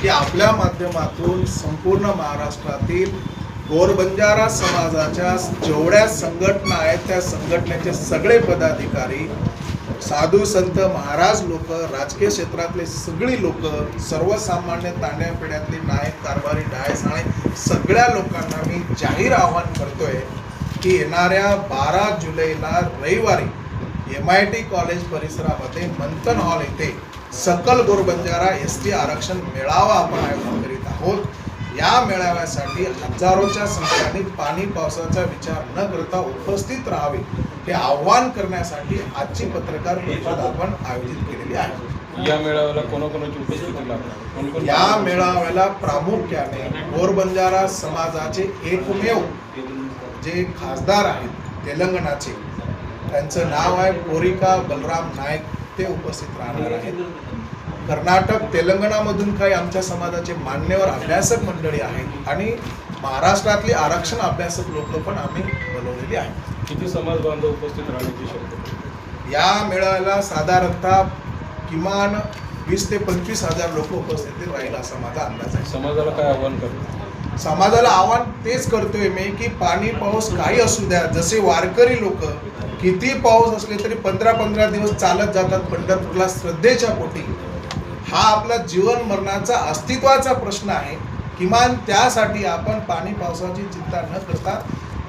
की आपल्या माध्यमातून संपूर्ण महाराष्ट्रातील गोरबंजारा समाजाच्या जेवढ्या संघटना आहेत त्या संघटनेचे सगळे पदाधिकारी, साधू संत महाराज लोक, राजकीय क्षेत्रातले सगळी लोक, सर्वसामान्य तांड्यापिढ्यातले नायक कारभारी डायसाळे सगळ्या लोकांना मी जाहीर आवाहन करतोय की येणाऱ्या 12 जुलैला रविवारी MIT कॉलेज परिसरामध्ये मंथन हॉल येथे सकल गोरबंजारा ST आरक्षण मेळावा आपण आयोजन करीत आहोत। या मेळाव्यासाठी हजारोच्या संख्येने पाणी पावसाचा विचार न करता उपस्थित राहावे हे आव्हान करण्यासाठी आजची पत्रकार परिषद आपण आयोजित केलेली आहे। या मेळाव्याला कोणाकोणाची उपस्थिती लागणार? या मेळाव्याला प्रामुख्याने गोरबंजारा समाजाचे एकमेव जे खासदार आहेत तेलंगणाचे, त्यांचं नाव आहे पोरिका बलराम नायक, ते उपस्थित राहणार आहेत। कर्नाटक तेलंगणामधून काही आमच्या समाजाचे मान्यवर अभ्यासक मंडळी आहेत आणि महाराष्ट्रातली आरक्षण अभ्यासक लोक पण आम्ही बोलवलेली आहेत। किती समाज बांधव उपस्थित राहण्याची शक्यता? या मेळाव्याला साधारणतः किमान 20 ते 25 हजार लोक उपस्थित राहील असा माझा अंदाज आहे। समाजाला काय आव्हान करतो? समाजाला आव्हान तेच करतोय मी की पाणी पाऊस काही असू द्या, जसे वारकरी लोक किती पाऊस असले तरी 15-15 दिवस चालत जातात पंढरपूरला श्रद्धेच्या पोटी, हा आपला जीवन मरणाचा अस्तित्वाचा प्रश्न आहे। किमान त्यासाठी आपण पाणी पावसाची चिंता न करता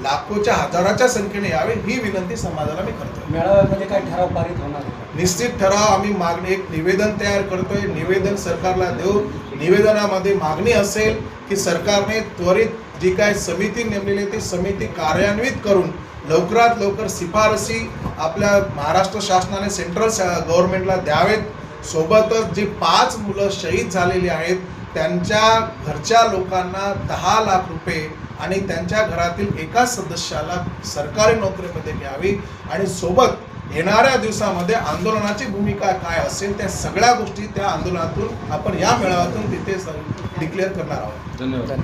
लाखोच्या हजाराच्या संख्येने यावे ही विनंती समाजाला मी करतो। मेळाव्यामध्ये काय ठराव पारित होणार आहे? निश्चित ठराव आम्ही मागणी, एक निवेदन तयार करतोय, निवेदन सरकारला देऊ। निवेदनामध्ये मागणी असेल की सरकारने त्वरित जी काय समिती नेमलेली आहे ती समिती कार्यान्वित करून लवकरात लवकर शिफारसी आपल्या महाराष्ट्र शासनाने सेंट्रल गव्हर्नमेंटला द्यावेत। सोबतच जी 5 मुलं शहीद झालेली आहेत त्यांच्या घरच्या लोकांना 10 लाख रुपये आणि त्यांच्या घरातील एका सदस्याला सरकारी नोकरीमध्ये घ्यावी आणि सोबत येणाऱ्या दिवसामध्ये आंदोलनाची भूमिका काय असेल त्या सगळ्या गोष्टी त्या आंदोलनातून आपण या मेळाव्यातून तिथे डिक्लेअर करणार आहोत। धन्यवाद।